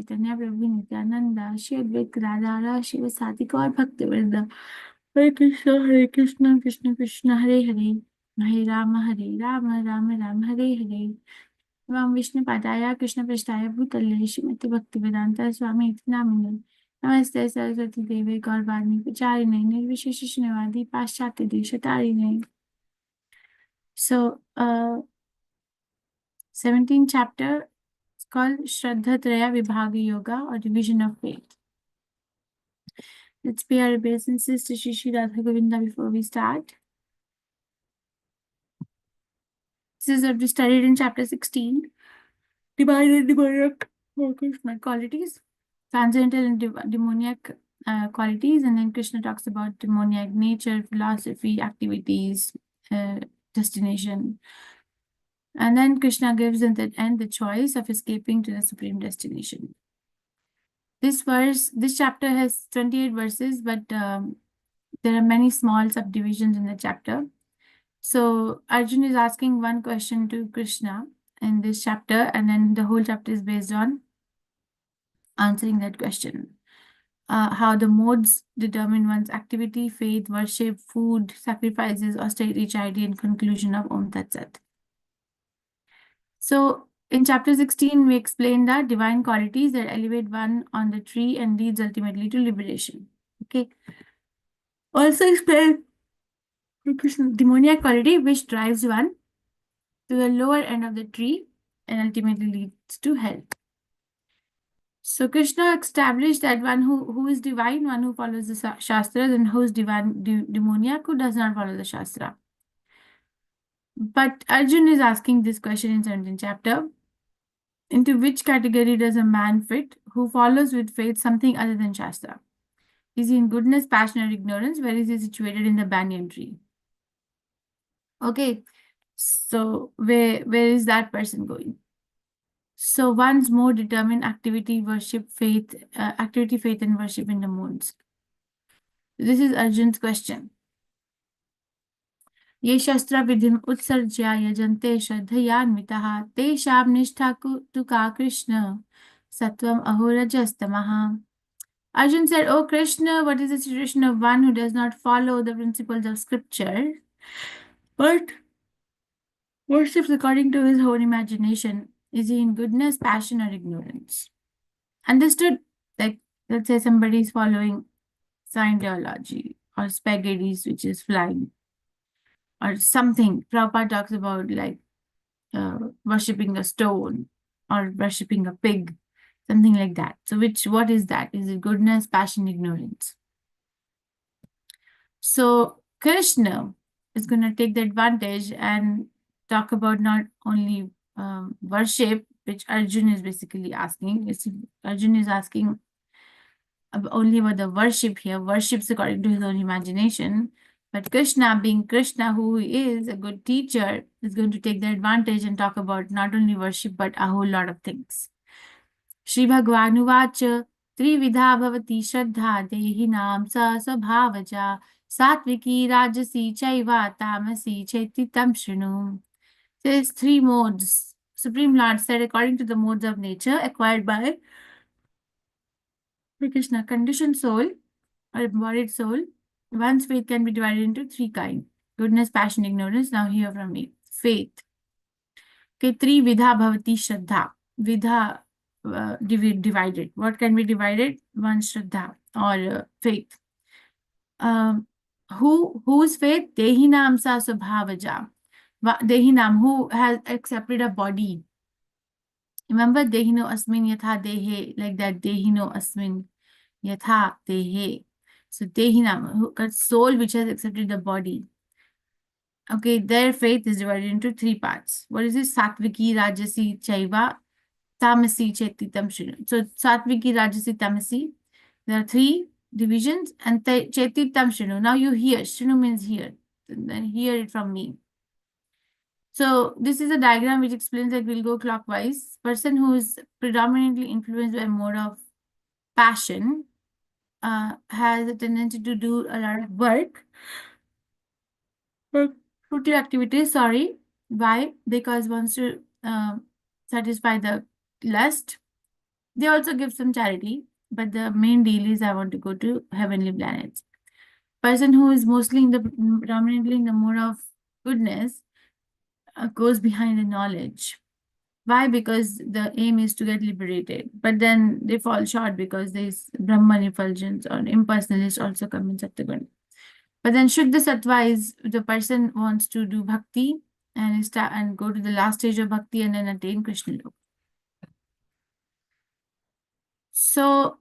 Chaitanya Prabhu Nityananda, Shri Advaita Radha, Shiva Sati Gaur Bhaktivinoda. Hare Krishna, Krishna Krishna, Hare Hare, Hare Rama, Rama Rama, Hare Hare. Vam Vishnu Padaya, Krishna Prasthaya Bhutale, Srimati Bhaktivedanta Swami Iti Namine. Namaste Saraswati Devi Gaurvani Pacharine, Nirvishesh Shnevadi Paschati Deshatarine. So, 17th chapter is called Shraddha Traya Vibhaga Yoga or Division of Faith. Let's pay our obeisances to Shri Radha Govinda before we start. This is what we studied in chapter 16. Divided demoniac qualities, transcendental and demoniac qualities, and then Krishna talks about demoniac nature, philosophy, activities, destination. And then Krishna gives at the end the choice of escaping to the supreme destination. This chapter has 28 verses, but there are many small subdivisions in the chapter. So Arjun is asking one question to Krishna in this chapter, and then the whole chapter is based on answering that question. How the modes determine one's activity, faith, worship, food, sacrifices, austerity, charity, and conclusion of Om Tat Sat. So in chapter 16, we explained that divine qualities that elevate one on the tree and leads ultimately to liberation. Okay. Also explain demoniac quality which drives one to the lower end of the tree and ultimately leads to hell. So Krishna established that one who is divine, one who follows the Shastras, and who is demoniac, who does not follow the Shastra. But Arjun is asking this question in 17th chapter. Into which category does a man fit who follows with faith something other than Shastra? Is he in goodness, passion, or ignorance? Where is he situated in the banyan tree? Okay, so where is that person going? So one's more determined activity, faith, and worship in the modes. This is Arjun's question. Ye shastra vidhim utsarjya yajante shraddhayanvitaha tesham nishtha tu ka Krishna sattvam ahorajastamaha. Arjun said, "Oh Krishna, what is the situation of one who does not follow the principles of scripture, but worships according to his own imagination? Is he in goodness, passion, or ignorance?" Understood? Like, let's say somebody is following Scientology or spaghettis, which is flying, or something. Prabhupada talks about like worshipping a stone or worshipping a pig, something like that. So what is that? Is it goodness, passion, ignorance? So Krishna is going to take the advantage and talk about not only worship, which Arjun is basically asking. Arjun is asking only about the worship here, worships according to his own imagination. But Krishna, being Krishna, who he is, a good teacher, is going to take the advantage and talk about not only worship, but a whole lot of things. Shri Bhagavanuvacha Trividha Bhavati Shraddha Dehinam Sa Svabhavaja Satviki Rajasi Chaiva Tamasi Chaititam Shrinu. There's three modes. Supreme Lord said, according to the modes of nature acquired by Krishna, conditioned soul or embodied soul, one's faith can be divided into three kinds: goodness, passion, ignorance. Now hear from me. Faith. Okay, three vidha bhavati shraddha. Vidha divided. What can be divided? One shraddha or faith. Whose faith? Dehinam sa subhavaja. Dehinam, who has accepted a body. Remember, dehino asmin yatha dehe, like that, dehino asmin yatha dehe. So dehinam, soul which has accepted the body. Okay, their faith is divided into three parts. What is this? Satviki, Rajasi, Chaiva, Tamasi, Chaititam, Shrinu. So Satviki, Rajasi, Tamasi. There are three divisions, and Chaititam, Shrinu. Now you hear. Shrinu means hear. Then hear it from me. So this is a diagram which explains that we'll go clockwise. Person who is predominantly influenced by mode of passion has a tendency to do a lot of work. Fruitive activities, sorry. Why? Because wants to satisfy the lust, They also give some charity, but the main deal is I want to go to heavenly planets. Person who is mostly in the predominantly in the mode of goodness goes behind the knowledge. Why? Because the aim is to get liberated, but then they fall short because there's Brahman effulgence or impersonalist also come in Satyagun. But then Shuddha Sattva is the person wants to do bhakti and start and go to the last stage of bhakti and then attain Krishna Lok. So,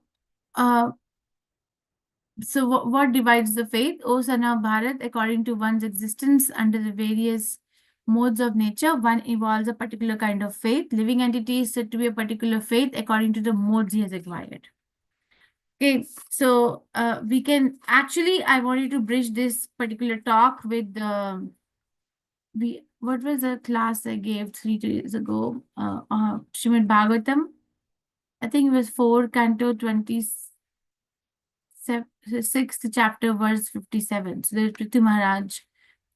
what divides the faith? O son of Bharat, according to one's existence under the various modes of nature, one evolves a particular kind of faith. Living entity is said to be a particular faith according to the modes he has acquired. Okay, so we can actually, I wanted to bridge this particular talk with the, what was the class I gave 3 days ago? Srimad Bhagavatam. I think it was 4, Canto 26th chapter, verse 57. So there's Prithu Maharaj.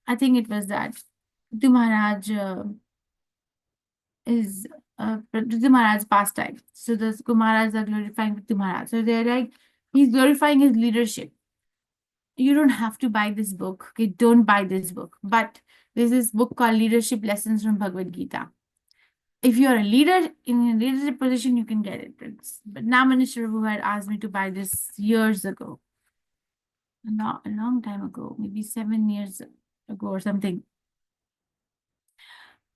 I think it was that. Prithu Maharaj is Prithu Maharaj's pastime. So the Kumaras are glorifying Prithu Maharaj. So they're like, he's glorifying his leadership. You don't have to buy this book. Okay, don't buy this book. But there's this book called Leadership Lessons from Bhagavad Gita. If you're a leader in a leadership position, you can get it. But now Minister who had asked me to buy this years ago. Not a long time ago, maybe 7 years ago or something.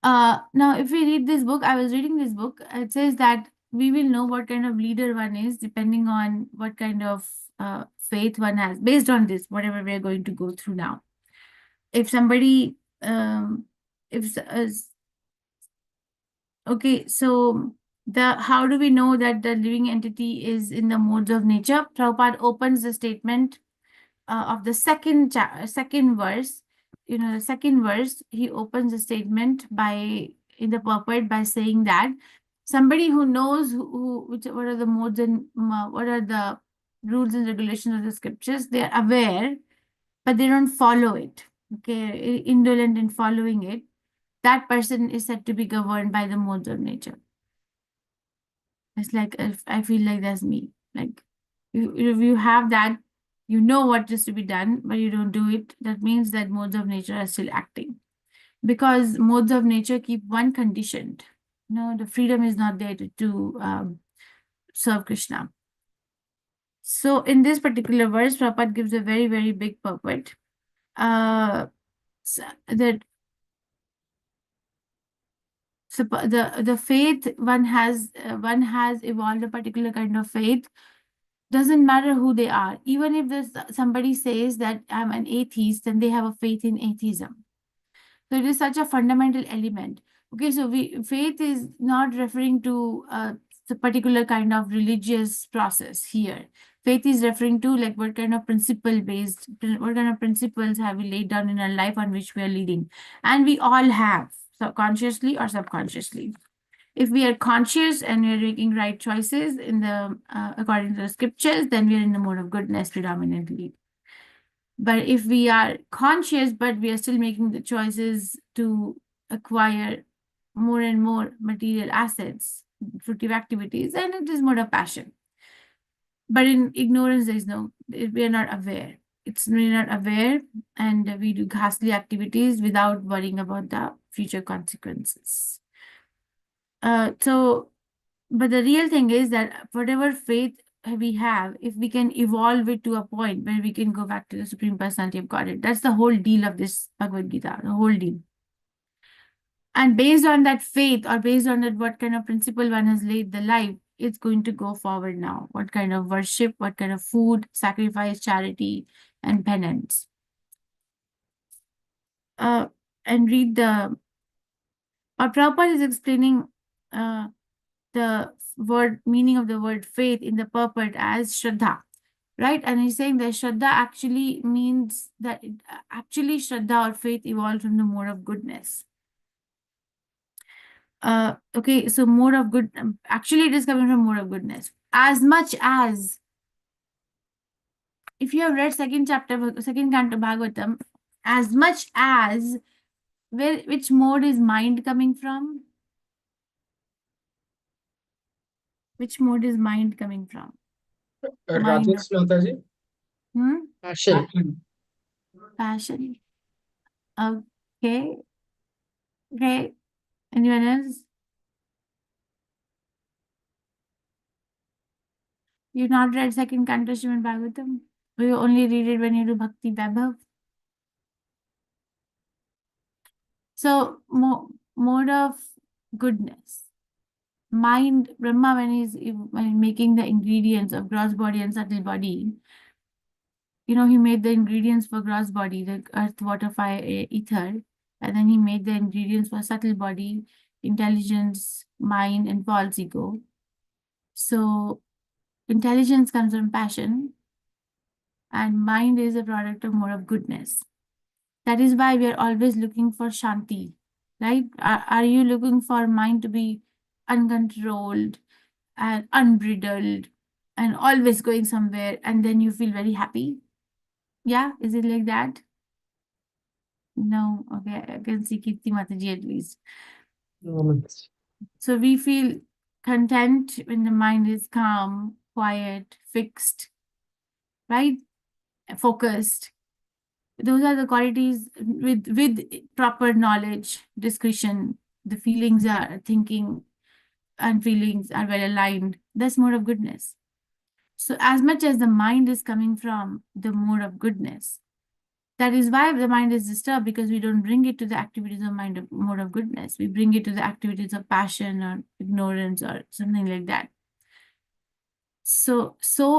Now, if we read this book, I was reading this book, it says that we will know what kind of leader one is depending on what kind of faith one has, based on this, whatever we are going to go through now. If somebody, okay, so how do we know that the living entity is in the modes of nature? Prabhupada opens the statement of the second verse. The second verse, he opens the statement in the purport by saying that somebody who knows what are the modes and what are the rules and regulations of the scriptures, they are aware, but they don't follow it. Okay, indolent in following it, that person is said to be governed by the modes of nature. It's like, I feel like that's me. Like, if you have that, you know what is to be done, but you don't do it, that means that modes of nature are still acting. Because modes of nature keep one conditioned. The freedom is not there to serve Krishna. So in this particular verse, Prabhupada gives a very, very big purport. So the faith one has evolved a particular kind of faith. Doesn't matter who they are. Even if somebody says that I'm an atheist, then they have a faith in atheism. So it is such a fundamental element. Okay, so faith is not referring to the particular kind of religious process here. Faith is referring to like what kind of principles have we laid down in our life on which we are leading. And we all have, consciously or subconsciously. If we are conscious and we are making right choices in the according to the scriptures, then we are in the mode of goodness predominantly. But if we are conscious, but we are still making the choices to acquire more and more material assets, fruitive activities, then it is mode of passion. But in ignorance, we are not aware. We're not aware, and we do ghastly activities without worrying about the future consequences. But the real thing is that whatever faith we have, if we can evolve it to a point where we can go back to the Supreme Personality of Godhead, that's the whole deal of this Bhagavad Gita, the whole deal. And based on that faith, or based on that what kind of principle one has laid the life, it's going to go forward now. What kind of worship, what kind of food, sacrifice, charity, and penance. And read Prabhupada is explaining the meaning of the word faith in the purport as Shraddha, right? And he's saying that Shraddha actually means that actually Shraddha or faith evolved from the mode of goodness. Okay, so mode of good, actually it is coming from mode of goodness. As much as, if you have read second canto Bhagavatam, as much as, which mode is mind coming from? Which mode is mind coming from? Mind. Rajesh Mataji. Passion. Passion. Okay. Okay. Anyone else? You've not read second canto Srimad Bhagavatam? You only read it when you do Bhakti Vaibhav. So, mode of goodness. Mind, Brahma, when making the ingredients of gross body and subtle body, he made the ingredients for gross body, the earth, water, fire, ether, and then he made the ingredients for subtle body, intelligence, mind, and false ego. So, intelligence comes from passion, and mind is a product of more of goodness. That is why we are always looking for Shanti, right? Are you looking for mind to be uncontrolled and unbridled and always going somewhere and then you feel very happy? Yeah, is it like that? No, okay, I can see Kirti Mataji at least. So we feel content when the mind is calm, quiet, fixed, right? Focused. Those are the qualities with proper knowledge, discretion. The feelings are thinking and feelings are well aligned. That's mode of goodness. So as much as the mind is coming from the mode of goodness, that is why the mind is disturbed, because we don't bring it to the activities of mode of goodness. We bring it to the activities of passion or ignorance or something like that. So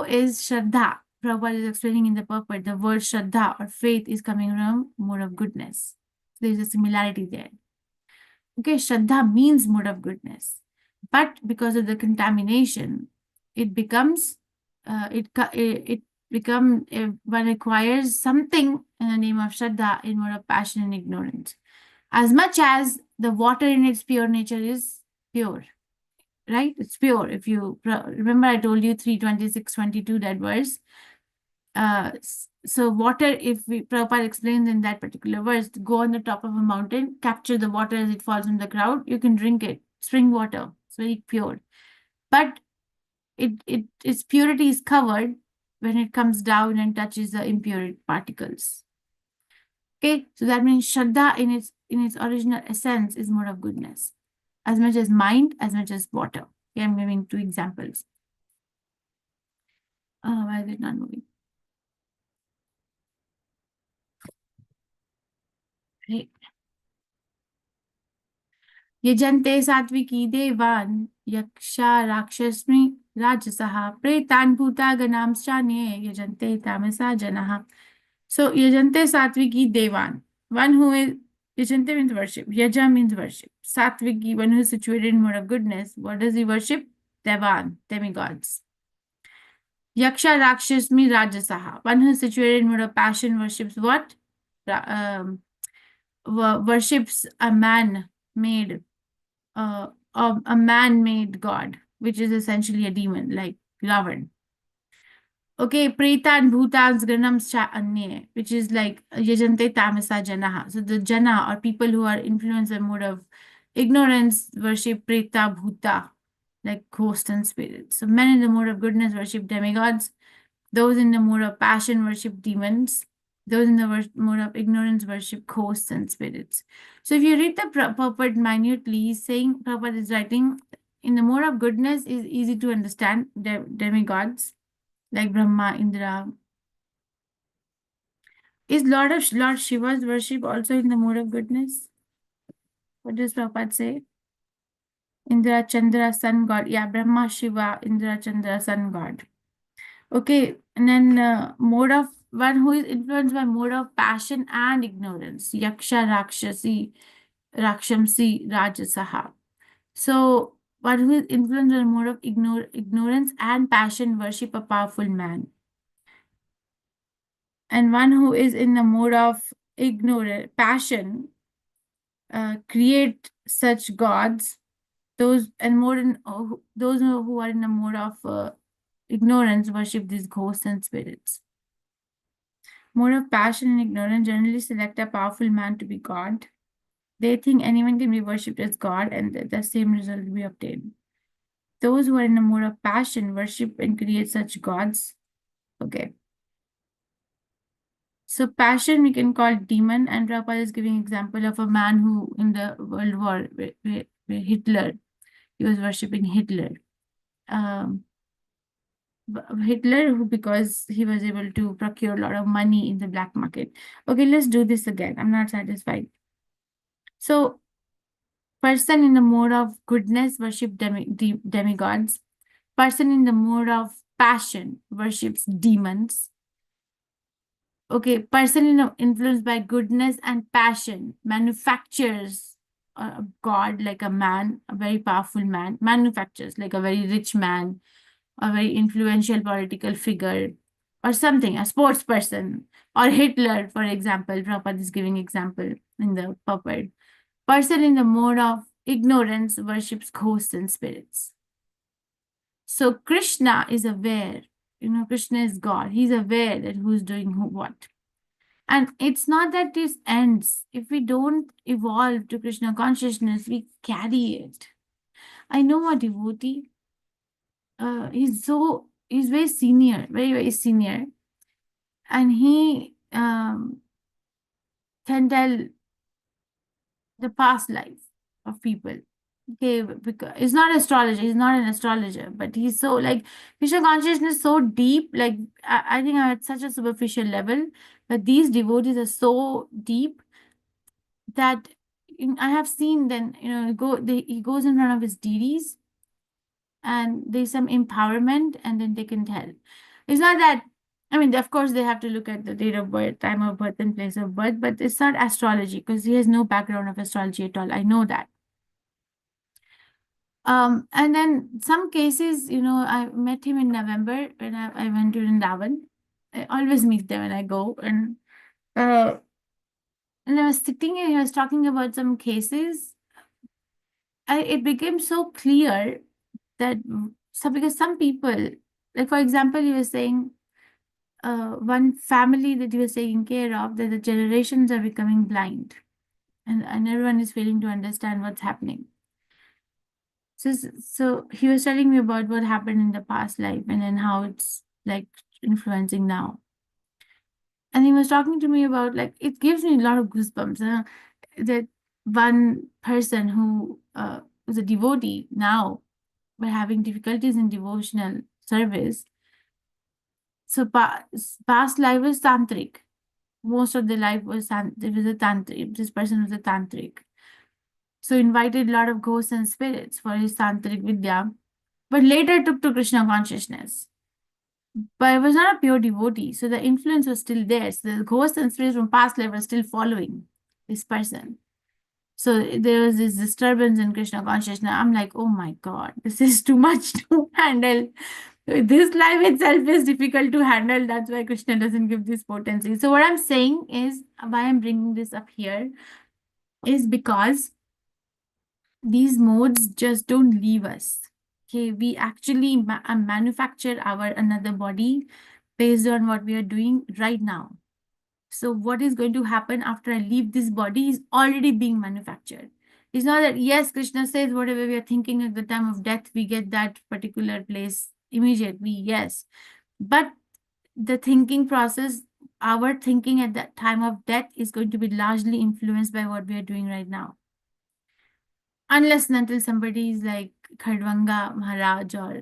is Shraddha. Prabhupada is explaining in the purport, the word Shraddha or faith is coming from mode of goodness. There is a similarity there. Okay, Shraddha means mode of goodness. But because of the contamination, it becomes, one acquires something in the name of Shraddha in mode of passion and ignorance. As much as the water in its pure nature is pure, right? It's pure. If you remember, I told you 3:26:22 that verse. So water, if Prabhupada explains in that particular verse, go on the top of a mountain, capture the water as it falls from the cloud, you can drink it. Spring water. It's very pure. But its purity is covered when it comes down and touches the impure particles. Okay, so that means Shraddha in its original essence is more of goodness. As much as mind, as much as water. Okay, I'm giving 2 examples. Why is it not moving? Right. यजन्ते सात्विकी देवान् यक्षा राक्षस्मि राजसः प्रेतान् भूतागणांश्चान्ये यजन्ते तामसा जनाः. So yajante satviki devan, one who is, yajante means worship, yaja means worship, satviki, one who is situated in mode of goodness. What does he worship? Devan, demigods. Yaksha rakshasmi rajasaha, one who is situated in mode of passion, worships what? Worships a man-made a man-made god, which is essentially a demon, like Ravan. Okay, Preta and Bhutans Granams Cha Anye, which is like Yajante Tamasa Janaha. So the Jana, or people who are influenced by mode of ignorance, worship Preta Bhuta, like ghosts and spirits. So men in the mode of goodness worship demigods. Those in the mode of passion worship demons. Those in the mode of ignorance worship ghosts and spirits. So if you read the purport minutely, he's saying, Prabhupada is writing, in the mode of goodness is easy to understand, demigods like Brahma, Indra. Is Lord Shiva's worship also in the mode of goodness? What does Prabhupada say? Indra, Chandra, sun god. Yeah, Brahma, Shiva, Indra, Chandra, sun god. Okay, and then mode of one who is influenced by mode of passion and ignorance. Yaksha, Rakshamsi, Rajasaha. So one who is influenced by mode of ignorance and passion worship a powerful man. And one who is in the mode of passion, create such gods. Those who are in the mode of ignorance worship these ghosts and spirits. Mode of passion and ignorance generally select a powerful man to be God. They think anyone can be worshipped as God and the same result will be obtained. those who are in a mode of passion worship and create such gods. Okay. So passion we can call demon, and Prabhupada is giving example of a man who in the World War where Hitler, he was worshipping Hitler. Hitler, who because he was able to procure a lot of money in the black market. Okay, let's do this again. I'm not satisfied. So person in the mode of goodness worship demigods. Person in the mode of passion worships demons. Okay, person influenced by goodness and passion manufactures a god, like a man, a very powerful man, manufactures like a very rich man, a very influential political figure, or something, a sports person, or Hitler, for example. Prabhupada is giving example in the puppet. Person in the mode of ignorance worships ghosts and spirits. So Krishna is aware, Krishna is God. He's aware that who's doing what. And it's not that this ends. If we don't evolve to Krishna consciousness, we carry it. I know a devotee. He's very senior, very, very senior. And he can tell the past life of people. Okay, because he's not an astrologer, he's not an astrologer, but he's so like Krishna consciousness so deep. Like I think I'm at such a superficial level, but these devotees are so deep that I have seen them, he goes in front of his deities and there's some empowerment and then they can tell. It's not that, I mean, of course, they have to look at the date of birth, time of birth, and place of birth, but it's not astrology because he has no background of astrology at all. I know that. And then some cases, I met him in November when I went to Vrindavan. I always meet them when I go. And I was sitting and he was talking about some cases. It became so clear that because some people, like for example, he was saying one family that he was taking care of, that the generations are becoming blind and everyone is failing to understand what's happening. So he was telling me about what happened in the past life and then how it's like influencing now. And he was talking to me about, like, it gives me a lot of goosebumps. That one person who was a devotee now, but having difficulties in devotional service. So past life was tantric. Most of the life was it was a tantric. This person was a tantric. So invited a lot of ghosts and spirits for his tantric vidya, but later took to Krishna consciousness. But I was not a pure devotee, so the influence was still there. So the ghosts and spirits from past life were still following this person. So there was this disturbance in Krishna consciousness. I'm like, oh my God, this is too much to handle. This life itself is difficult to handle. That's why Krishna doesn't give this potency. So what I'm saying is, why I'm bringing this up here is because these modes just don't leave us. Okay, we actually manufacture our another body based on what we are doing right now. So what is going to happen after I leave this body is already being manufactured. It's not that, yes, Krishna says whatever we are thinking at the time of death, we get that particular place immediately, yes. But the thinking process, our thinking at that time of death is going to be largely influenced by what we are doing right now. Unless and until somebody is like Khadvanga Maharaj or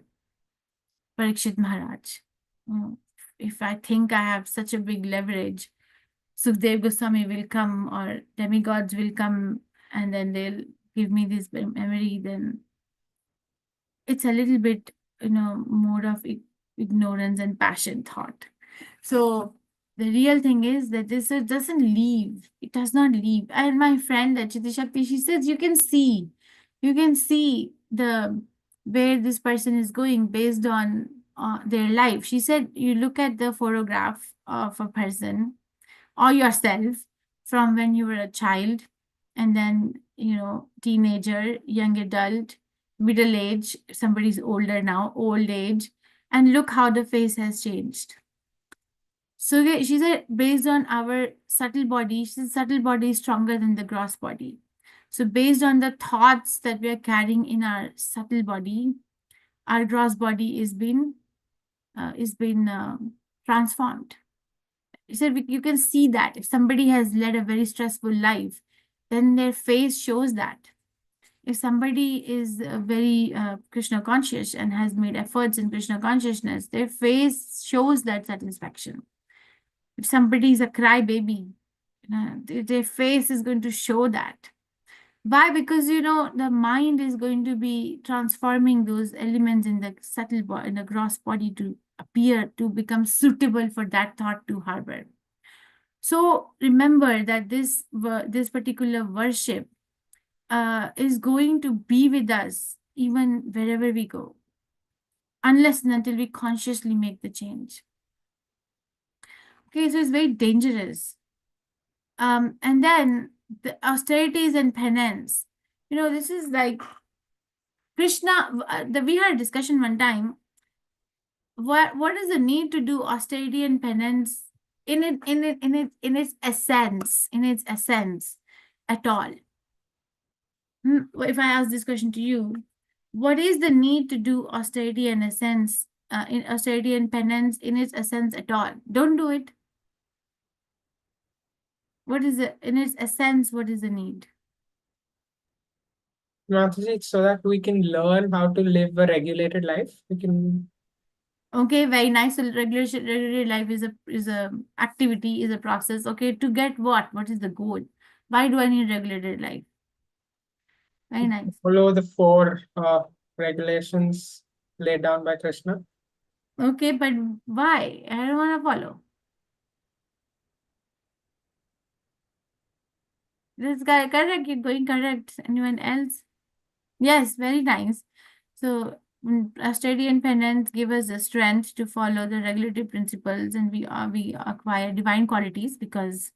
Parikshit Maharaj. If I think I have such a big leverage, Sukhdev Goswami will come or demigods will come and then they'll give me this memory, then it's a little bit, more of ignorance and passion thought. So the real thing is that this doesn't leave. It does not leave. And my friend Chiti Shakti, she says you can see the where this person is going based on their life. She said you look at the photograph of a person or yourself from when you were a child, and then teenager, young adult, middle age, somebody's older now, old age, and look how the face has changed. So she said, based on our subtle body, she said subtle body is stronger than the gross body. So based on the thoughts that we are carrying in our subtle body, our gross body is been transformed. So you can see that if somebody has led a very stressful life, then their face shows that. If somebody is very Krishna conscious and has made efforts in Krishna consciousness, their face shows that satisfaction. If somebody is a crybaby, their face is going to show that. Why? Because the mind is going to be transforming those elements in the subtle body, in the gross body, to appear to become suitable for that thought to harbor. So remember that this particular worship is going to be with us even wherever we go, unless and until we consciously make the change. Okay, so it's very dangerous. And then the austerities and penance. This is like Krishna. We had a discussion one time. What is the need to do austerity and penance in its essence at all? If I ask this question to you, what is the need to do austerity and essence, in austerity and penance in its essence at all? Don't do it. What is it in its essence? What is the need? Mataji, so that we can learn how to live a regulated life. We can. Okay, very nice. So regular life is a activity, is a process. Okay, to get what? What is the goal? Why do I need regulated life? Very nice. Follow the 4 regulations laid down by Krishna. Okay, but why? I don't want to follow. This guy, correct. You're going correct. Anyone else? Yes, very nice. So austerity and penance give us the strength to follow the regulatory principles, and we acquire divine qualities because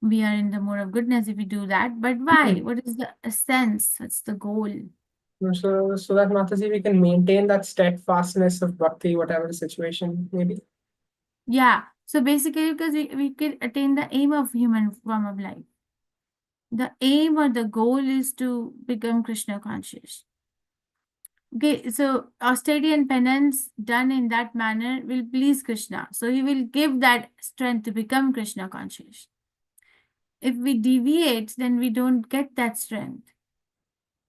we are in the mode of goodness if we do that. But why? What is the essence? What's the goal? So that Mataji, we can maintain that steadfastness of bhakti, whatever the situation may be. Yeah. So basically, because we can attain the aim of human form of life. The aim or the goal is to become Krishna conscious. Okay, so austerity and penance done in that manner will please Krishna. So he will give that strength to become Krishna conscious. If we deviate, then we don't get that strength.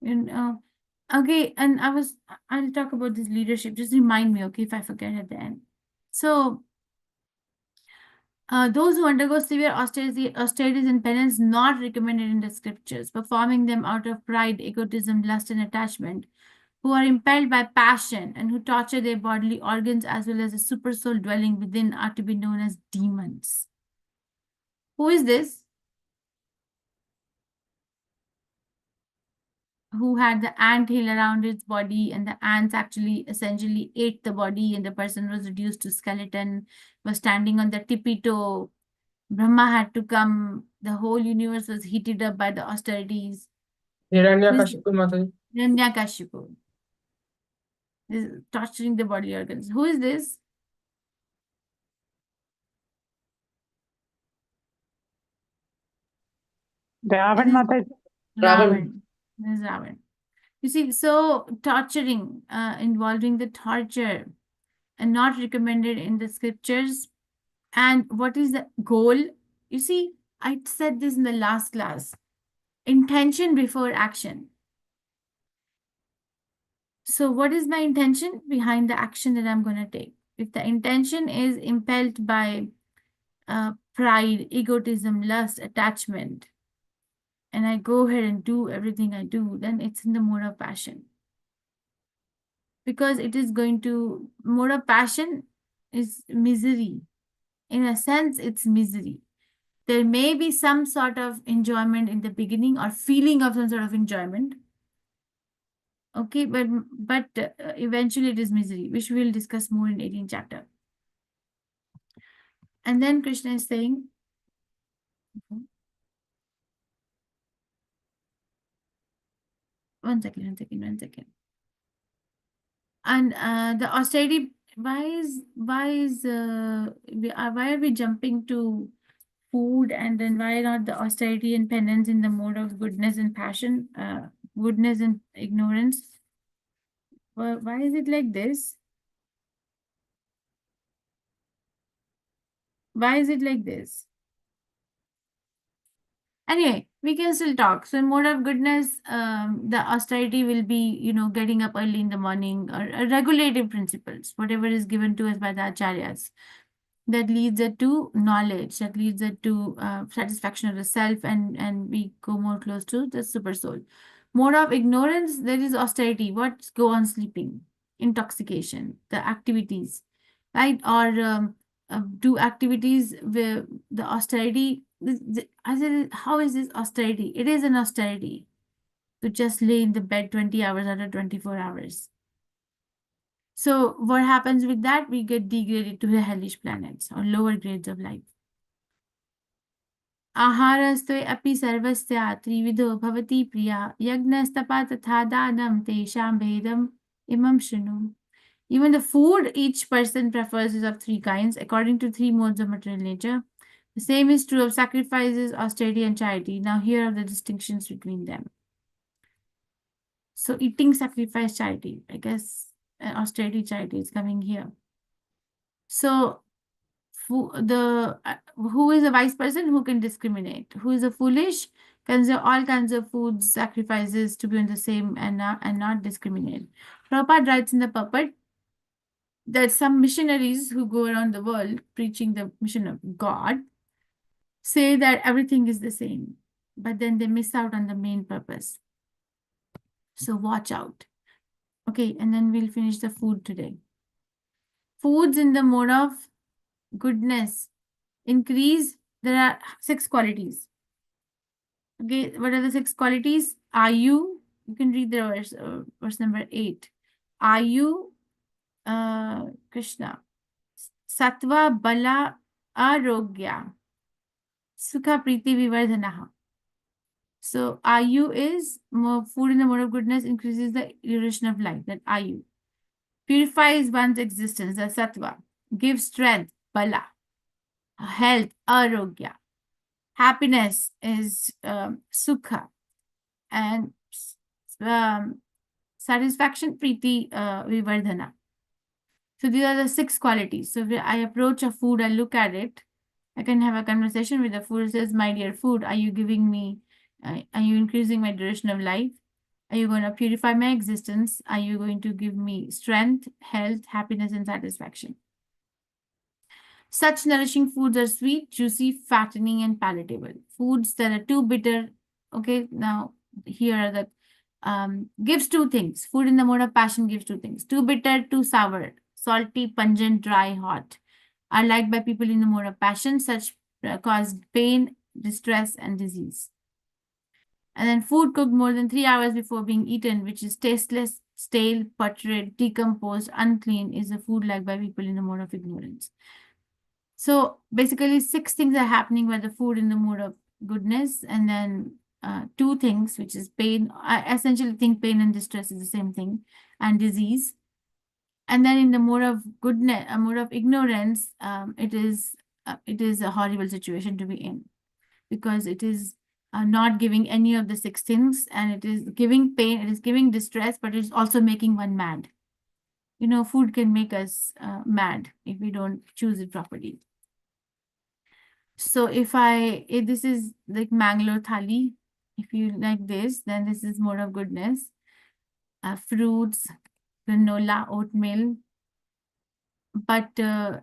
Okay, and I'll talk about this leadership. Just remind me, okay, if I forget at the end. So those who undergo severe austerities and penance not recommended in the scriptures, performing them out of pride, egotism, lust, and attachment, who are impelled by passion and who torture their bodily organs as well as the super soul dwelling within, are to be known as demons. Who is this? Who had the ant hill around its body, and the ants actually essentially ate the body, and the person was reduced to skeleton, was standing on the tippy toe. Brahma had to come. The whole universe was heated up by the austerities. Hiranyakashipu, Mataji. Hiranyakashipu is torturing the body organs. Who is this? Ravan Mataji. Ravan. This is Ravan. You see, so torturing, involving the torture, and not recommended in the scriptures. And what is the goal? You see, I said this in the last class. Intention before action. So what is my intention behind the action that I'm going to take? If the intention is impelled by pride, egotism, lust, attachment, and I go ahead and do everything I do, then it's in the mode of passion. Because it is going to, mode of passion is misery. In a sense, it's misery. There may be some sort of enjoyment in the beginning or feeling of some sort of enjoyment. Okay, but eventually it is misery, which we will discuss more in 18th chapter. And then Krishna is saying, one second. And the austerity, why are we jumping to food, and then why not the austerity and penance in the mode of goodness and passion, goodness and ignorance? Why is it like this? Why is it like this? Anyway, we can still talk. So in mode of goodness, the austerity will be, getting up early in the morning, or regulative principles, whatever is given to us by the acharyas. That leads it to knowledge, that leads it to satisfaction of the self, and we go more close to the super soul. Mode of ignorance, there is austerity. What? Go on sleeping, intoxication, the activities, right? Or do activities where the austerity. I said, how is this austerity? It is an austerity to just lay in the bed 20 hours out of 24 hours. So what happens with that? We get degraded to the hellish planets or lower grades of life. Aharastve api sarvasya trivido bhavati priya yagnastapa tatha danam tesham vedam imam shunu. Even the food each person prefers is of three kinds according to three modes of material nature. The same is true of sacrifices, austerity, and charity. Now here are the distinctions between them. So eating, sacrifice, charity. I guess austerity, charity is coming here. So who is a wise person who can discriminate? Who is a foolish? Consume all kinds of foods, sacrifices to be on the same and not discriminate. Prabhupada writes in the purport that some missionaries who go around the world preaching the mission of God say that everything is the same, but then they miss out on the main purpose. So watch out. Okay, and then we'll finish the food today. Foods in the mode of goodness increase. There are 6 qualities. Okay, what are the 6 qualities? Ayu, you can read the verse number 8. Ayu, Krishna. Sattva, Bala, Arogya. Sukha, Priti, Vivardhanaha. So Ayu is food in the mode of goodness increases the duration of life. That Ayu purifies one's existence. The Sattva gives strength. Bala, health. Arogya, happiness is Sukha, and satisfaction. Priti, Vivardhana. So these are the 6 qualities. So if I approach a food, I look at it. I can have a conversation with the food. It says, "My dear food, are you giving me? Are you increasing my duration of life? Are you going to purify my existence? Are you going to give me strength, health, happiness, and satisfaction?" Such nourishing foods are sweet, juicy, fattening, and palatable. Foods that are too bitter. Okay, now here are the gives 2 things. Food in the mode of passion gives 2 things. Too bitter, too sour, salty, pungent, dry, hot. Are liked by people in the mode of passion. Such cause pain, distress, and disease. And then food cooked more than 3 hours before being eaten, which is tasteless, stale, putrid, decomposed, unclean, is a food liked by people in the mode of ignorance. So basically 6 things are happening by the food in the mode of goodness, and then 2 things, which is pain. I essentially think pain and distress is the same thing, and disease. And then in the mode of goodness, a mode of ignorance, it is a horrible situation to be in, because it is not giving any of the 6 things, and it is giving pain, it is giving distress, but it's also making one mad. Food can make us mad if we don't choose it properly. So if this is like Mangalore thali, if you like this, then this is mode of goodness. Fruits, granola, oatmeal. But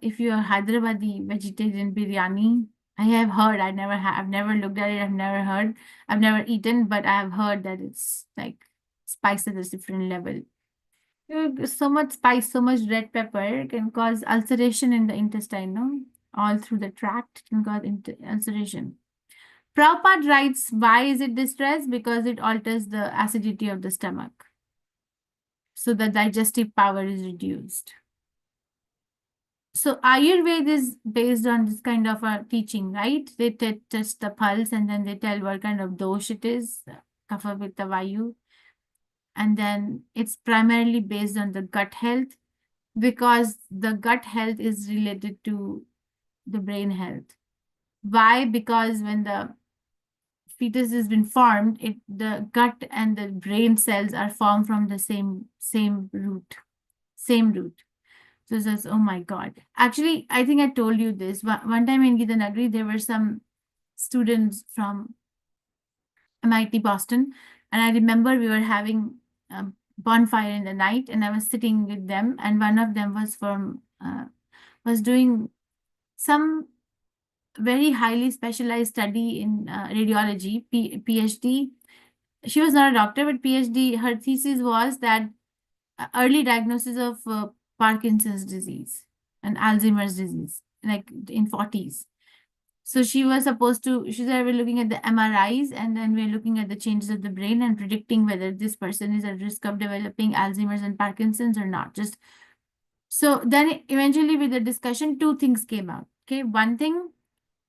if you are Hyderabadi vegetarian biryani, I have heard, I've never looked at it, I've never heard, I've never eaten, but I have heard that it's like spice at a different level. So much spice, so much red pepper can cause ulceration in the intestine, no? All through the tract can cause ulceration. Prabhupada writes, why is it distress? Because it alters the acidity of the stomach. So the digestive power is reduced. So Ayurveda is based on this kind of a teaching, right? They test the pulse and then they tell what kind of dosh it is, kapha, pitta, vayu. And then it's primarily based on the gut health, because the gut health is related to the brain health. Why? Because when the fetus has been formed, the gut and the brain cells are formed from the same root. So it says, oh my God. Actually, I think I told you this. One time in Gita Nagari, there were some students from MIT Boston, and I remember we were having a bonfire in the night, and I was sitting with them, and one of them was doing some very highly specialized study in radiology, PhD. She was not a doctor, but PhD. Her thesis was that early diagnosis of Parkinson's disease and Alzheimer's disease, like in 40s. So she was supposed to, she said, we're looking at the MRIs, and then we're looking at the changes of the brain and predicting whether this person is at risk of developing Alzheimer's and Parkinson's or not. So then eventually with the discussion, two things came out. Okay, one thing,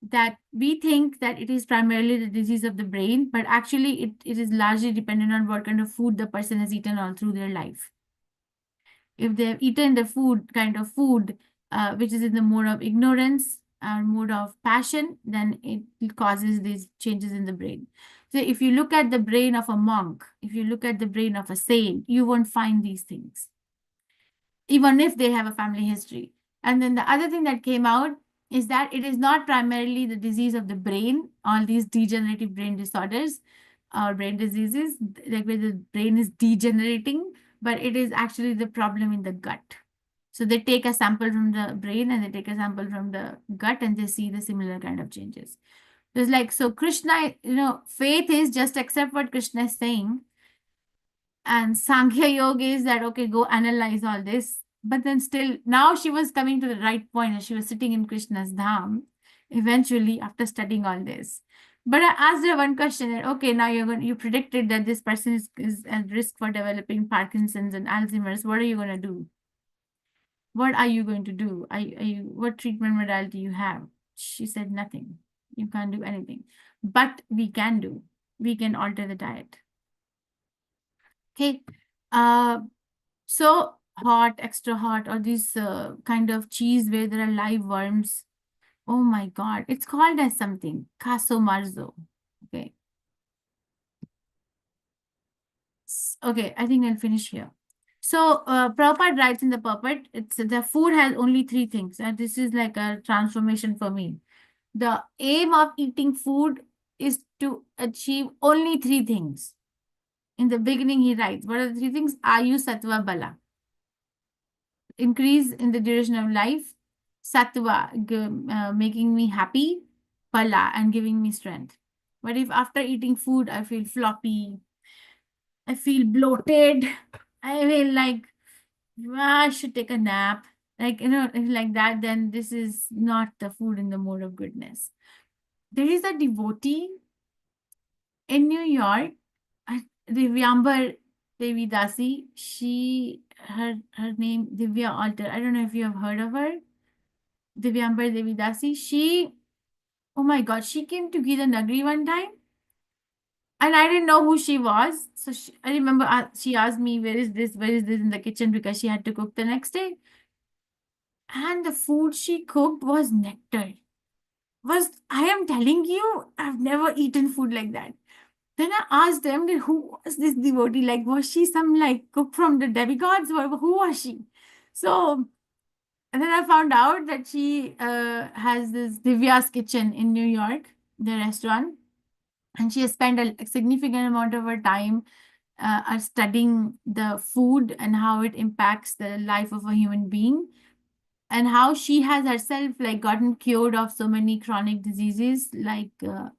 that we think that it is primarily the disease of the brain, but actually it is largely dependent on what kind of food the person has eaten all through their life. If they have eaten the kind of food which is in the mode of ignorance or mode of passion, then it causes these changes in the brain. So if you look at the brain of a monk, if you look at the brain of a saint, you won't find these things, even if they have a family history. And then the other thing that came out is that it is not primarily the disease of the brain, all these degenerative brain disorders or brain diseases, like where the brain is degenerating, but it is actually the problem in the gut. So they take a sample from the brain and they take a sample from the gut, and they see the similar kind of changes. So it's like, so Krishna, faith is just accept what Krishna is saying. And Sankhya Yoga is that, okay, go analyze all this. But then still, now she was coming to the right point, and she was sitting in Krishna's dham eventually after studying all this. But I asked her one question, that, okay, now you predicted that this person is at risk for developing Parkinson's and Alzheimer's. What are you going to do? What are you going to do? What treatment modality you have? She said, nothing. You can't do anything. But we can alter the diet. Okay. So hot, extra hot, or this kind of cheese where there are live worms. Oh my God. It's called as something. Caso marzo. Okay. Okay, I think I'll finish here. So Prabhupada writes in the purport, the food has only three things. And this is like a transformation for me. The aim of eating food is to achieve only three things. In the beginning, he writes, what are the three things? Ayu, Sattva, Bala. Increase in the duration of life. Sattva, making me happy. Bala, and giving me strength. But if after eating food, I feel floppy, I feel bloated, I feel like I should take a nap, like like that, then this is not the food in the mode of goodness. There is a devotee in New York, Divyambar Devi Dasi. Her name Divya Alter. I don't know if you have heard of her. Divyambar Devi Dasi. Oh my God, she came to Gita Nagari one time. And I didn't know who she was. So I remember she asked me, where is this in the kitchen, because she had to cook the next day. And the food she cooked was nectar. I am telling you, I've never eaten food like that. Then I asked them, who was this devotee? Like, was she some like cook from the demigods? Who was she? So, and then I found out that she has this Divya's Kitchen in New York, the restaurant. And she has spent a significant amount of her time studying the food and how it impacts the life of a human being, and how she has herself like gotten cured of so many chronic diseases like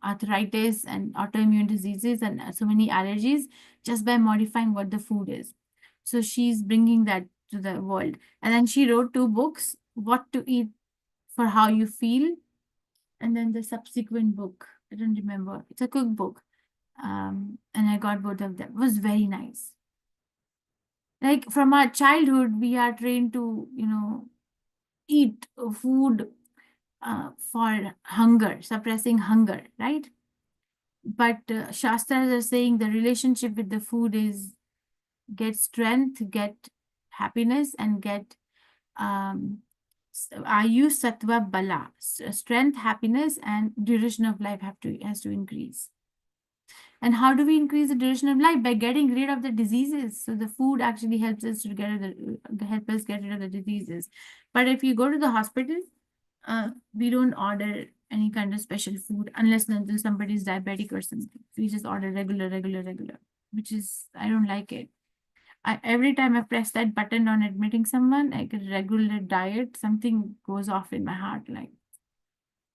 arthritis and autoimmune diseases and so many allergies just by modifying what the food is. So she's bringing that to the world. And then she wrote 2 books, What to Eat for How You Feel, and then the subsequent book, I don't remember, it's a cookbook. And I got both of them. It was very nice. Like from our childhood, we are trained to, eat food for hunger, suppressing hunger, right? But Shastras are saying the relationship with the food is get strength, get happiness, and get Ayu, Sattva, Bala. Strength, happiness, and duration of life has to increase. And how do we increase the duration of life? By getting rid of the diseases. So the food actually helps us to help us get rid of the diseases. But if you go to the hospital, we don't order any kind of special food unless and until somebody is diabetic or something. We just order regular, which is, I don't like it. Every time I press that button on admitting someone, like a regular diet, something goes off in my heart. Like,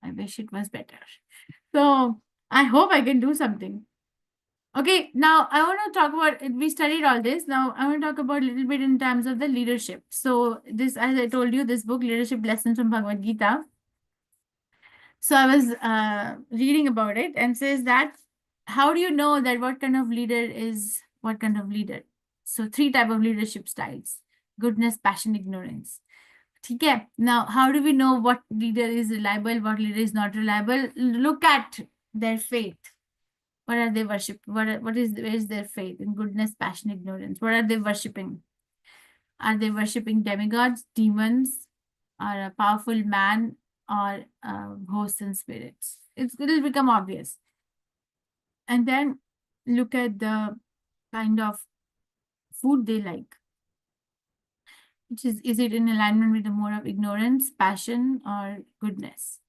I wish it was better. So I hope I can do something. Okay, now I want to talk about, we studied all this. Now I want to talk about a little bit in terms of the leadership. So this, as I told you, this book, Leadership Lessons from Bhagavad Gita. So I was reading about it and says that, how do you know that what kind of leader is what kind of leader? So 3 type of leadership styles: goodness, passion, ignorance. Okay. Now, how do we know what leader is reliable, what leader is not reliable? Look at their faith. What are they worship? Where is their faith in goodness, passion, ignorance? What are they worshipping? Are they worshipping demigods, demons, or a powerful man, or ghosts and spirits? It'll become obvious. And then look at the kind of food they like. Which is it in alignment with the mode of ignorance, passion, or goodness?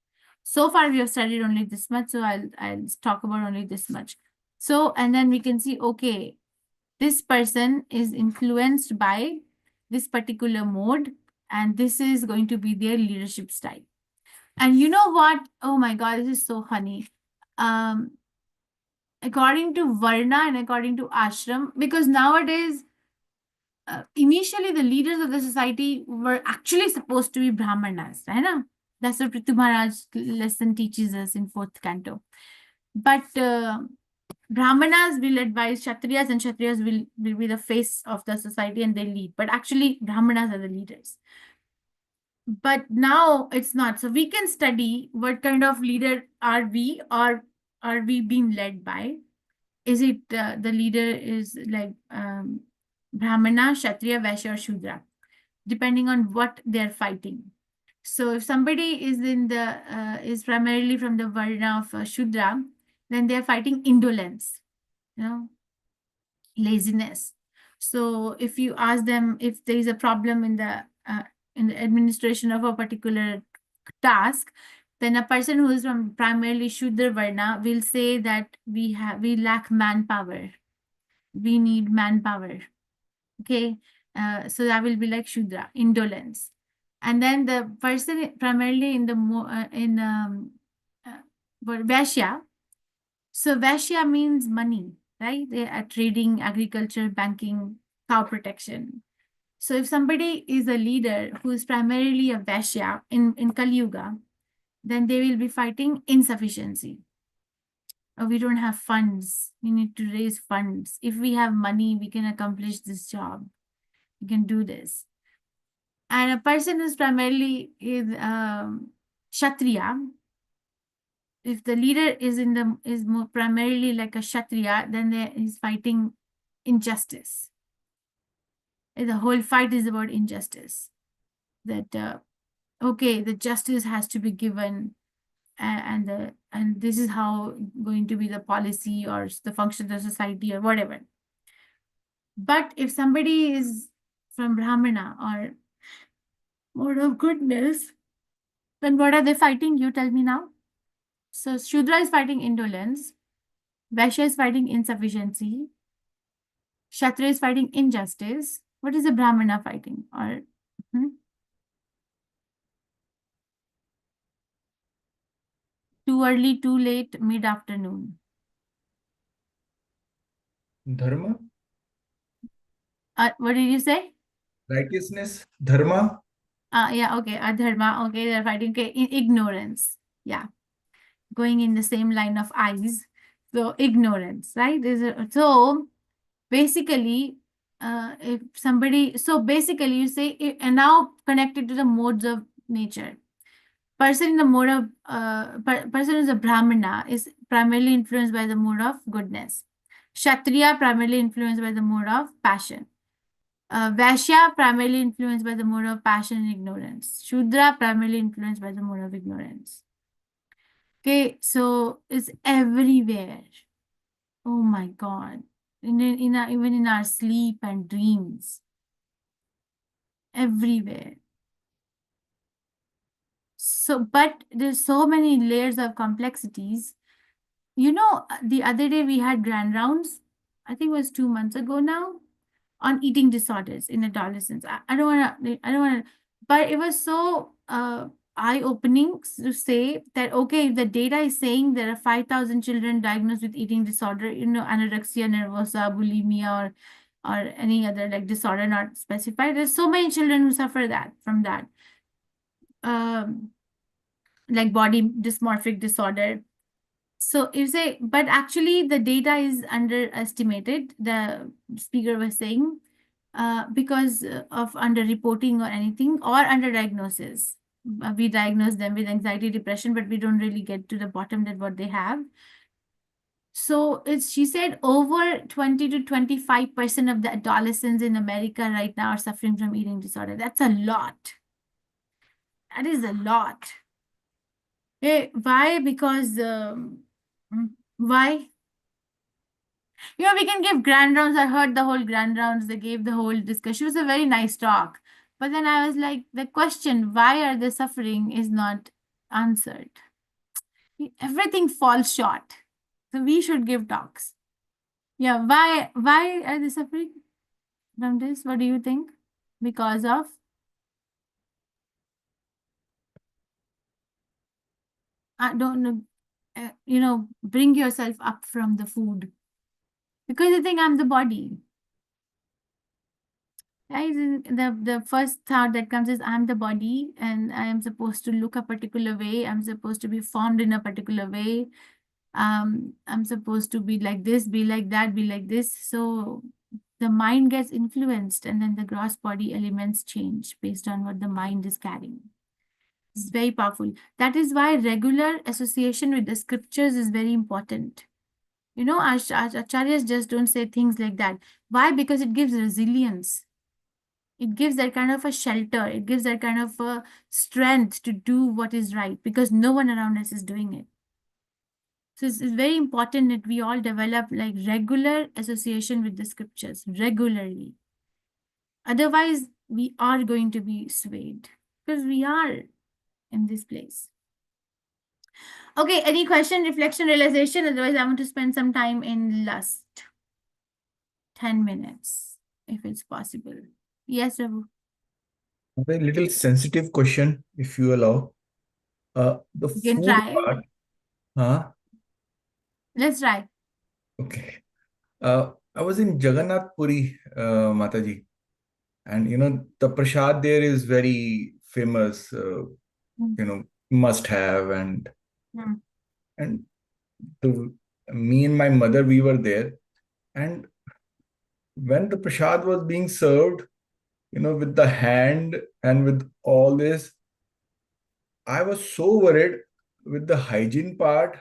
So far, we have studied only this much, so I'll talk about only this much. So, and then we can see, okay, this person is influenced by this particular mode, and this is going to be their leadership style. And you know what? Oh my God, this is so funny. According to Varna and according to Ashram, because nowadays, initially the leaders of the society were actually supposed to be Brahmanas, right? That's what Prithu Maharaj lesson teaches us in 4th canto. But Brahmanas will advise Kshatriyas, and Kshatriyas will be the face of the society and they lead. But actually, Brahmanas are the leaders. But now it's not. So we can study what kind of leader are we, or are we being led by? Is it the leader is like Brahmana, Kshatriya, Vaishya, or Shudra, depending on what they're fighting. So if somebody is in the is primarily from the Varna of Shudra, then they're fighting indolence, laziness. So if you ask them if there is a problem in the administration of a particular task, then a person who is from primarily Shudra Varna will say that we lack manpower. We need manpower. Okay, so that will be like Shudra, indolence. And then the person primarily in the Vaishya. So Vaishya means money, right? They are trading, agriculture, banking, cow protection. So if somebody is a leader who is primarily a Vaishya in Kali Yuga, then they will be fighting insufficiency. Or we don't have funds. We need to raise funds. If we have money, we can accomplish this job. We can do this. And a person who's primarily is Kshatriya, if the leader is more primarily like a Kshatriya, then he's fighting injustice. The whole fight is about injustice. That okay, the justice has to be given, and this is how going to be the policy or the function of the society or whatever. But if somebody is from Brahmana or mode of goodness, then what are they fighting? You tell me now. So Shudra is fighting indolence, Vaishya is fighting insufficiency, Kshatriya is fighting injustice. What is a Brahmana fighting? Or too early, too late, mid-afternoon. Dharma, What did you say? righteousness, dharma. Yeah, okay, adharma. Okay, they're fighting ignorance. Yeah, going in the same line of eyes. So ignorance, right? So basically, if somebody, so basically you say, and now connected to the modes of nature. Person in the mode of, person who's a Brahmana is primarily influenced by the mode of goodness. Kshatriya primarily influenced by the mode of passion. Vaishya primarily influenced by the mode of passion and ignorance. Shudra primarily influenced by the mode of ignorance. Okay, so it's everywhere. Oh my God. Even in our sleep and dreams. Everywhere. So, but there's so many layers of complexities. You know, the other day we had grand rounds, I think it was 2 months ago now, on eating disorders in adolescents. I don't wanna, but it was so eye-opening to say that, okay, if the data is saying there are 5,000 children diagnosed with eating disorder, you know, anorexia nervosa, bulimia, or any other like disorder not specified. There's so many children who suffer from that. Like body dysmorphic disorder. So you say, but actually the data is underestimated, the speaker was saying, because of underreporting or anything, or underdiagnosis. We diagnose them with anxiety, depression, but we don't really get to the bottom that what they have. So she said over 20 to 25% of the adolescents in America right now are suffering from eating disorder. That's a lot. That is a lot. Hey, why? Because why? You know, we can give grand rounds. I heard the whole grand rounds. They gave the whole discussion. It was a very nice talk. But then I was like, the question, why are they suffering, is not answered. Everything falls short. So we should give talks. Yeah, why are they suffering from this? What do you think? Because of? I don't know. You know, bring yourself up from the food. Because you think I'm the body. Right? The first thought that comes is I'm the body and I am supposed to look a particular way. I'm supposed to be formed in a particular way. I'm supposed to be like this, be like that, be like this. So the mind gets influenced and then the gross body elements change based on what the mind is carrying. It's very powerful. That is why regular association with the scriptures is very important. You know, our acharyas just don't say things like that. Why? Because it gives resilience. It gives that kind of a shelter. It gives that kind of a strength to do what is right because no one around us is doing it. So it's very important that we all develop like regular association with the scriptures regularly. Otherwise, we are going to be swayed because we are in this place. Okay, any question, reflection, realization? Otherwise, I want to spend some time in last 10 minutes, if it's possible. Yes, Ravu. A little sensitive question, if you allow. The You can food try. part. Huh? Let's try. Okay. I was in Jagannath Puri, Mataji, and the prasad there is very famous. Must have, and Hmm. and the, me and my mother, we were there, and when the prasad was being served, with the hand and with all this, I was so worried with the hygiene part.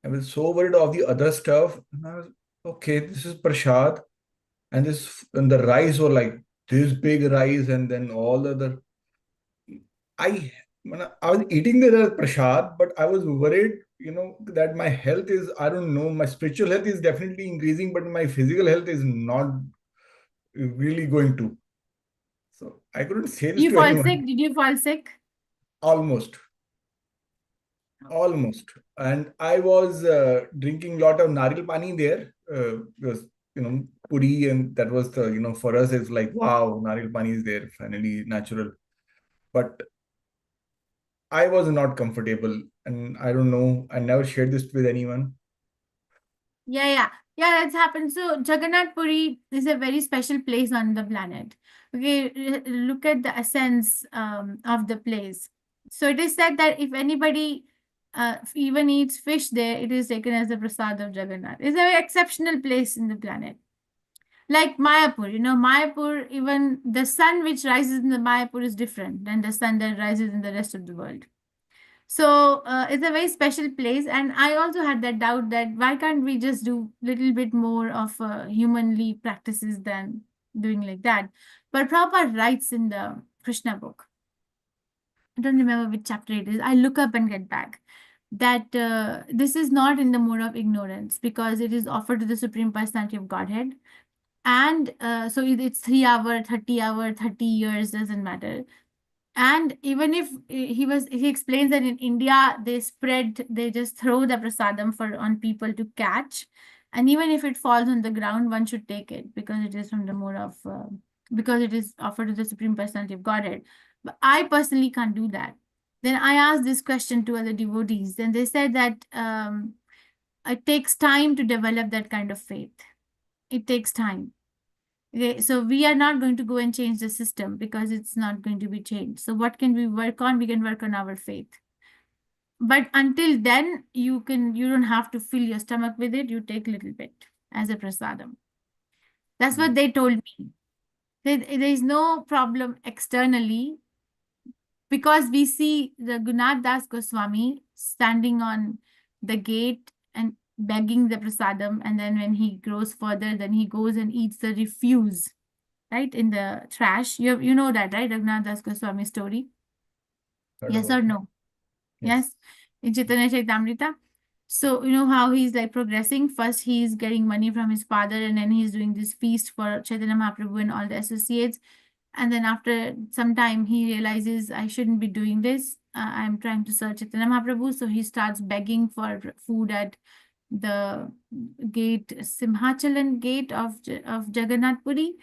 I was so worried of the other stuff. And I was, okay, this is prasad, and the rice were like this big rice, and then all the other. I was eating the prasad, but I was worried, that my health is, I don't know, my spiritual health is definitely increasing, but my physical health is not really going to. So I couldn't say this You to fall sick? anyone. Did you fall sick? Almost. Almost. And I was drinking a lot of naril pani there because, puri, and that was the, for us, it's like, wow, naril pani is there, finally natural. But I was not comfortable, and I don't know, I never shared this with anyone. Yeah, that's happened. So Jagannath Puri is a very special place on the planet. Okay, look at the essence of the place. So it is said that if anybody even eats fish there, it is taken as the prasad of Jagannath. It's a very exceptional place in the planet. Like Mayapur, Mayapur, even the sun which rises in the Mayapur is different than the sun that rises in the rest of the world. So it's a very special place. And I also had that doubt that why can't we just do little bit more of humanly practices than doing like that. But Prabhupada writes in the Krishna book. I don't remember which chapter it is. I look up and get back. that this is not in the mode of ignorance because it is offered to the Supreme Personality of Godhead. And so it's 3 hour, 30 hour, 30 years, doesn't matter. And even if he explains that in India, they just throw the prasadam on people to catch. And even if it falls on the ground, one should take it because it is from the mode of, because it is offered to the Supreme Personality of Godhead. But I personally can't do that. Then I asked this question to other devotees, and they said that it takes time to develop that kind of faith. It takes time. Okay, so we are not going to go and change the system because it's not going to be changed. So what can we work on? We can work on our faith. But until then, you don't have to fill your stomach with it. You take a little bit as a prasadam. That's what they told me. There is no problem externally because we see the Gunad Das Goswami standing on the gate and begging the prasadam. And then when he grows further, then he goes and eats the refuse, right, in the trash. You know that, right? Gunad Das Goswami story. Heard Yes about or it. no? Yes. In Chaitanya Charitamrita. So, you know how he's like progressing. First, he's getting money from his father, and then he's doing this feast for Chaitanya Mahaprabhu and all the associates. And then after some time, he realizes, I shouldn't be doing this. I'm trying to serve Chaitanya Mahaprabhu. So he starts begging for food at the gate, Simhachalan gate of Jagannath Puri.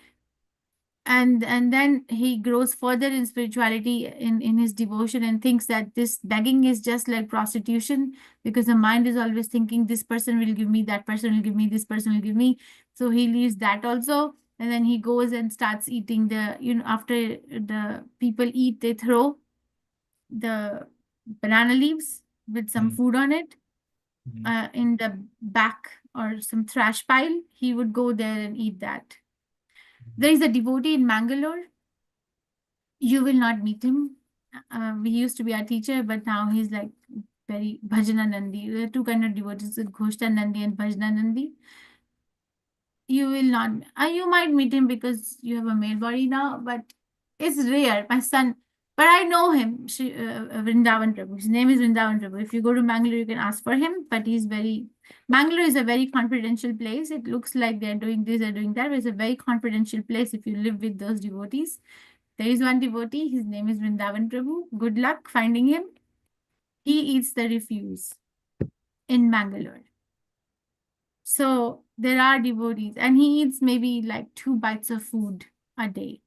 And then he grows further in spirituality in his devotion and thinks that this begging is just like prostitution because the mind is always thinking this person will give me, that person will give me, this person will give me. So he leaves that also. And then he goes and starts eating after the people eat, they throw the banana leaves with some food on it in the back or some trash pile. He would go there and eat that. There is a devotee in Mangalore. You will not meet him. He used to be our teacher, but now he's like very Bhajana Nandi. There are two kind of devotees, Ghoshta Nandi and Bhajana Nandi. You will not, you might meet him because you have a male body now, but it's rare. My son, but I know him, Vrindavan Prabhu. His name is Vrindavan Prabhu. If you go to Mangalore, you can ask for him, but Mangalore is a very confidential place. It looks like they're doing this, they're doing that, but it's a very confidential place if you live with those devotees. There is one devotee, his name is Vrindavan Prabhu. Good luck finding him. He eats the refuse in Mangalore. So there are devotees, and he eats maybe like 2 bites of food a day,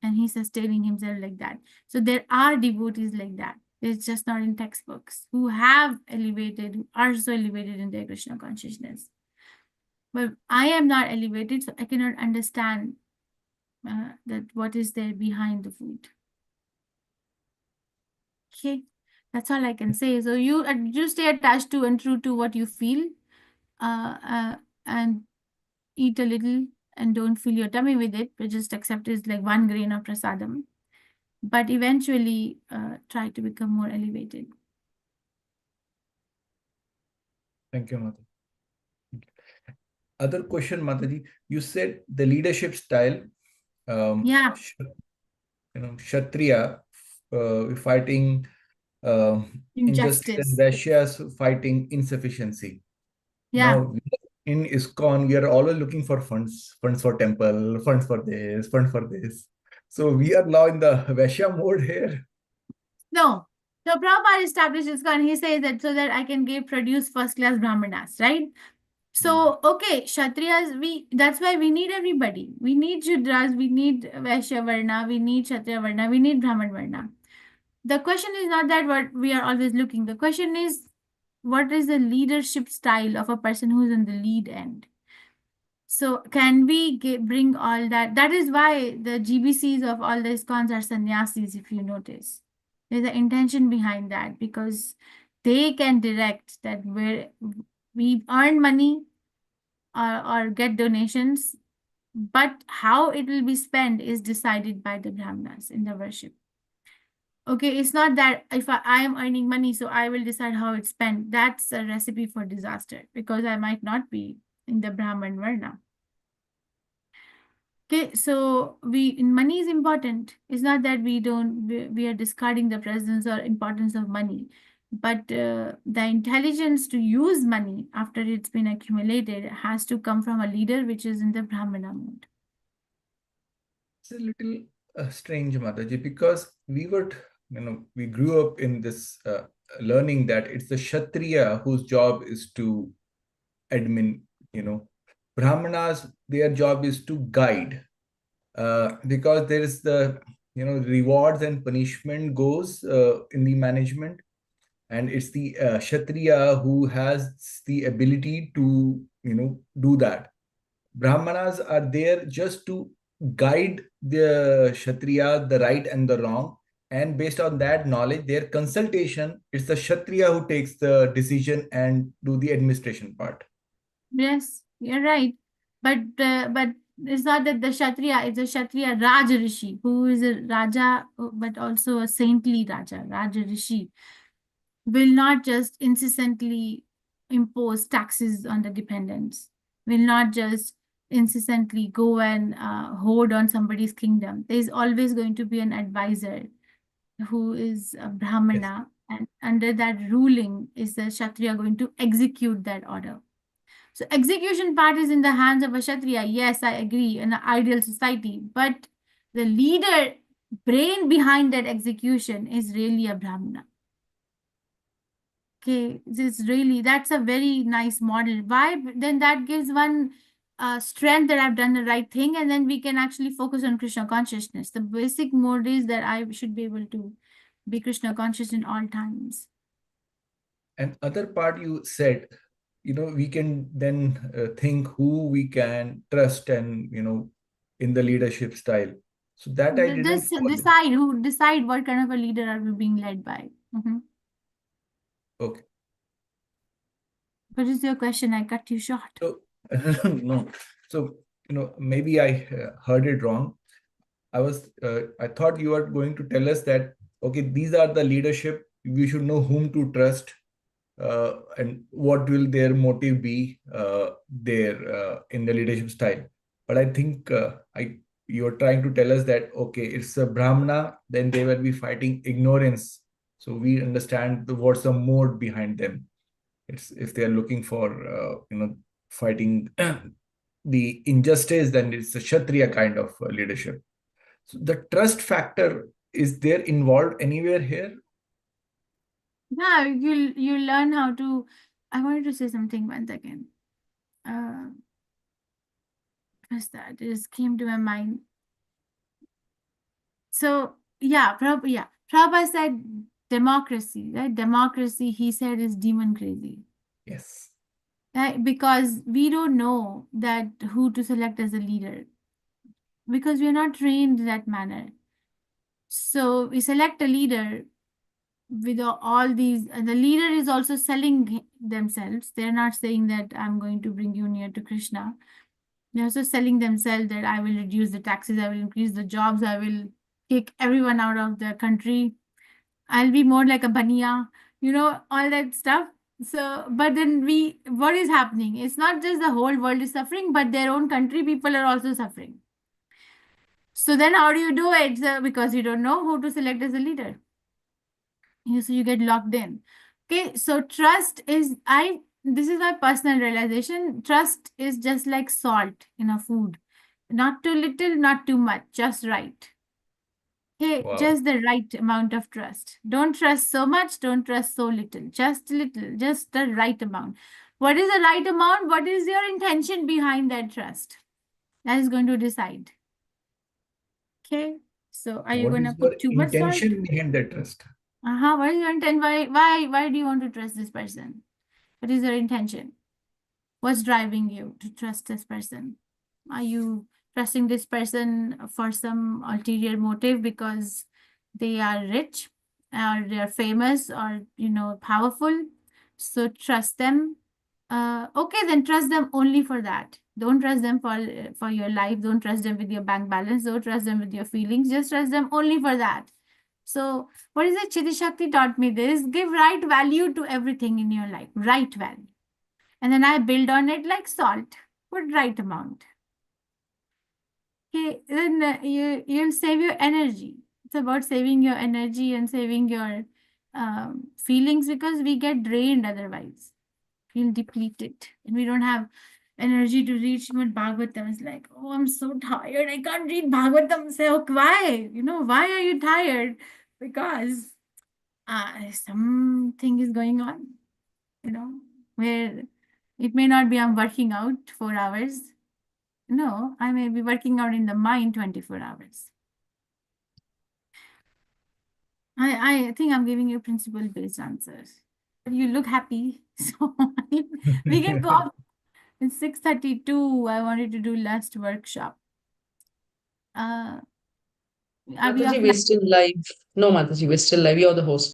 and he's sustaining himself like that. So there are devotees like that. It's just not in textbooks who are so elevated in their Krishna consciousness. But I am not elevated, so I cannot understand that what is there behind the food. Okay, that's all I can say. So you stay attached to and true to what you feel, and eat a little and don't fill your tummy with it, but just accept it like 1 grain of prasadam. But eventually try to become more elevated. Thank you, Mataji. Other question, Mataji. You said the leadership style. Yeah. Kshatriya fighting injustice, and Vaishyas fighting insufficiency. Yeah. Now, in ISKCON, we are always looking for funds for temple, funds for this, funds for this. So we are now in the Vaishya mode here. No. So Prabhupada established ISKCON. He says that so that I can produce first-class Brahmanas, right? So, okay, Kshatriyas, that's why we need everybody. We need Shudras, we need Vaishya Varna, we need Kshatriya Varna, we need Brahman Varna. The question is not that what we are always looking. The question is, what is the leadership style of a person who's on the lead end? So can we bring all that? That is why the GBCs of all the ISKCONs are sannyasis, if you notice. There's an intention behind that because they can direct that where we earn money or get donations, but how it will be spent is decided by the Brahmanas in the worship. Okay, it's not that if I am earning money, so I will decide how it's spent. That's a recipe for disaster because I might not be in the Brahman Varna. Okay, so money is important. It's not that we are discarding the presence or importance of money. But the intelligence to use money after it's been accumulated has to come from a leader, which is in the Brahmana mode. It's a little strange, Mataji, because we grew up in this learning that it's the Kshatriya whose job is to admin, Brahmanas, their job is to guide, because there is the, rewards and punishment goes in the management, and it's the Kshatriya who has the ability to, do that. Brahmanas are there just to guide the Kshatriya, the right and the wrong. And based on that knowledge, their consultation, it's the Kshatriya who takes the decision and do the administration part. Yes, you're right. But it's not that the Kshatriya, it's a Kshatriya Raj Rishi, who is a Raja, but also a saintly Raja, Raj Rishi, will not just incessantly impose taxes on the dependents, will not just incessantly go and hoard on somebody's kingdom. There's always going to be an advisor who is a Brahmana, and under that ruling is the Kshatriya going to execute that order. So execution part is in the hands of a Kshatriya. Yes, I agree, in an ideal society. But the leader, brain behind that execution is really a Brahmana. Okay, that's a very nice model. Why? Then that gives one strength that I've done the right thing, and then we can actually focus on Krishna consciousness. The basic mode is that I should be able to be Krishna conscious in all times. And other part you said, we can then think who we can trust and, in the leadership style. So that I didn't follow. Decide what kind of a leader are we being led by. Okay. What is your question? I cut you short. So, no. So, maybe I heard it wrong. I thought you were going to tell us that, okay, these are the leadership. We should know whom to trust, and what will their motive be there in the leadership style. But I think you're trying to tell us that, okay, it's a Brahmana, then they will be fighting ignorance. So we understand what's the mode behind them. It's if they are looking for, fighting the injustice, then it's a Kshatriya kind of leadership. So the trust factor, is there involved anywhere here? Yeah, you learn how to. I wanted to say something once again. What's that? It just came to my mind. So Prabhupada said democracy, right? Democracy, he said, is demon crazy. Yes. Right? Because we don't know that who to select as a leader, because we are not trained in that manner. So we select a leader with all these, and the leader is also selling themselves. They're not saying that I'm going to bring you near to Krishna. They're also selling themselves that I will reduce the taxes, I will increase the jobs, I will kick everyone out of the country, I'll be more like a baniya, all that stuff. So, but then what is happening? It's not just the whole world is suffering, but their own country people are also suffering. So then how do you do it? So, because you don't know who to select as a leader. So you get locked in. Okay, so trust is, this is my personal realization. Trust is just like salt in a food. Not too little, not too much, just right. Okay, Wow. just the right amount of trust. Don't trust so much, don't trust so little. Just little, just the right amount. What is the right amount? What is your intention behind that trust? That is going to decide. Okay, so are you What going to is your put too much salt? intention behind that trust? What is your intent? Why do you want to trust this person? What is your intention? What's driving you to trust this person? Are you trusting this person for some ulterior motive because they are rich or they are famous or powerful? So trust them. Okay, then trust them only for that. Don't trust them for your life. Don't trust them with your bank balance. Don't trust them with your feelings. Just trust them only for that. So what is it? Chitti Shakti taught me this. Give right value to everything in your life. Right value. And then I build on it like salt. Put right amount. Okay, then you'll save your energy. It's about saving your energy and saving your feelings because we get drained otherwise, feel depleted, and we don't have energy to read Srimad Bhagavatam. It's like, oh, I'm so tired. I can't read Bhagavatam. Say, okay, why? Why are you tired? Because something is going on, where it may not be I'm working out 4 hours. No, I may be working out in the mind 24 hours. I think I'm giving you principle-based answers. You look happy, so we can go up. It's 6:32. I wanted to do last workshop. Are we Mataji, offline? we're still live. No, Mataji, we're still live. You're the host.